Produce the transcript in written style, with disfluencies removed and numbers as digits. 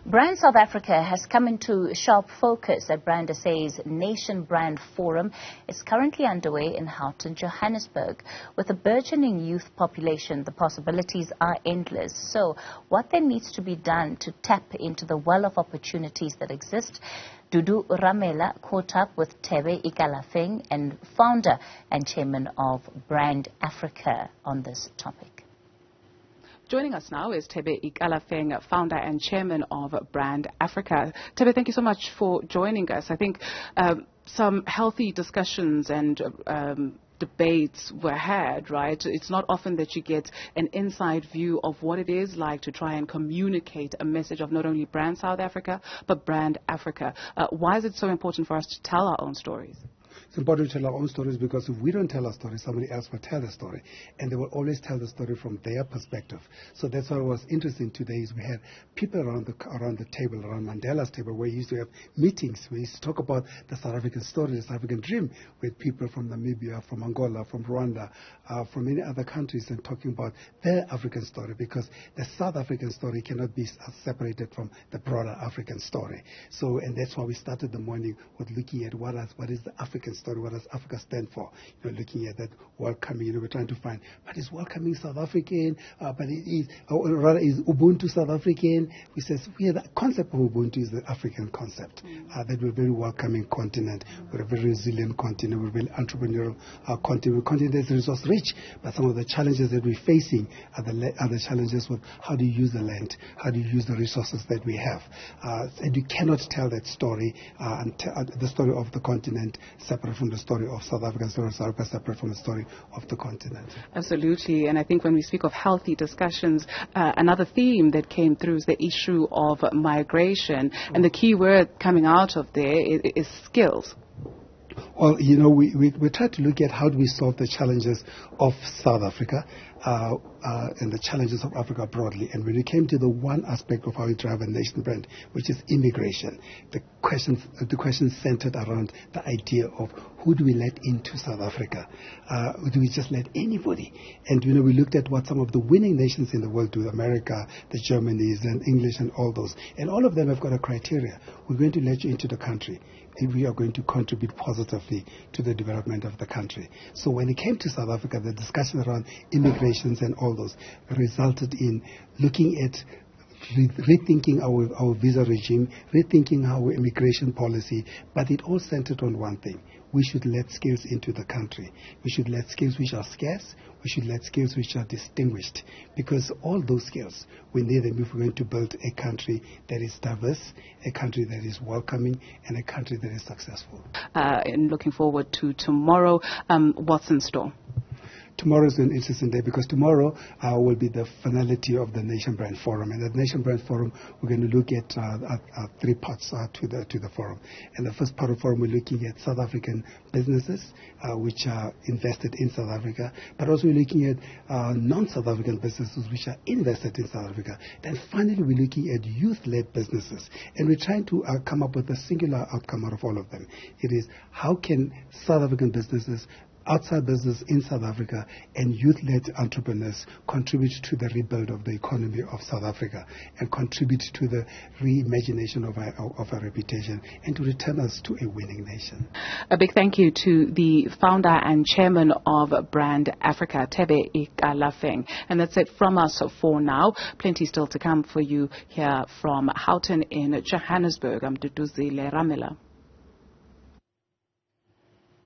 Brand South Africa has come into sharp focus at Brand SA's Nation Brand Forum. It's currently underway in Houghton, Johannesburg. With a burgeoning youth population, the possibilities are endless. So what then needs to be done to tap into the well of opportunities that exist? Duduzile Ramela caught up with Thebe Ikalafeng, and founder and chairman of Brand Afrika, on this topic. Joining us now is Thebe Ikalafeng, founder and chairman of Brand Afrika. Thebe, thank you so much for joining us. I think some healthy discussions and debates were had, right? It's not often that you get an inside view of what it is like to try and communicate a message of not only Brand South Africa, but Brand Afrika. Why is it so important for us to tell our own stories? It's important to tell our own stories because if we don't tell our story, somebody else will tell the story. And they will always tell the story from their perspective. So that's what was interesting today is we had people around the table, around Mandela's table, where we used to have meetings. We used to talk about the South African story, the South African dream, with people from Namibia, from Angola, from Rwanda, from many other countries, and talking about their African story, because the South African story cannot be separated from the broader African story. So, and that's why we started the morning with looking at what is the African story, what does Africa stand for? Looking at that welcoming, we're trying to find what is welcoming South African, but it is, or rather, is Ubuntu South African? We says the concept of Ubuntu is the African concept, that we're a very welcoming continent, we're a very resilient continent, we're a very entrepreneurial continent, a continent that's resource rich, but some of the challenges that we're facing are the challenges with how do you use the land, how do you use the resources that we have, and you cannot tell that story, the story of the continent separate from the story of South Africa, story of South Africa separate from the story of the continent. Absolutely, and I think when we speak of healthy discussions, another theme that came through is the issue of migration, and the key word coming out of there is skills. Well, we try to look at how do we solve the challenges of South Africa and the challenges of Africa broadly. And when it came to the one aspect of how we drive a nation brand, which is immigration, the question centered around the idea of who do we let into South Africa? Do we just let anybody? And we looked at what some of the winning nations in the world do, America, the Germanys, and English, and all those. And all of them have got a criteria. We're going to let you into the country if we are going to contribute positively to the development of the country. So when it came to South Africa, the discussion around immigrations and all those resulted in looking at rethinking our visa regime, rethinking our immigration policy, but it all centered on one thing. We should let skills into the country. We should let skills which are scarce. We should let skills which are distinguished. Because all those skills, we need them if we're going to build a country that is diverse, a country that is welcoming, and a country that is successful. And looking forward to tomorrow. What's in store? Tomorrow is an interesting day because tomorrow will be the finality of the Nation Brand Forum. And at the Nation Brand Forum, we're going to look at three parts to the forum. And the first part of the forum, we're looking at South African businesses which are invested in South Africa, but also we're looking at non-South African businesses which are invested in South Africa. Then finally, we're looking at youth-led businesses. And we're trying to come up with a singular outcome out of all of them. It is how can South African businesses, outside business in South Africa, and youth-led entrepreneurs contribute to the rebuild of the economy of South Africa and contribute to the reimagination of our reputation and to return us to a winning nation. A big thank you to the founder and chairman of Brand Afrika, Thebe Ikalafeng. And that's it from us for now. Plenty still to come for you here from Houghton in Johannesburg. I'm Duduzile Ramela.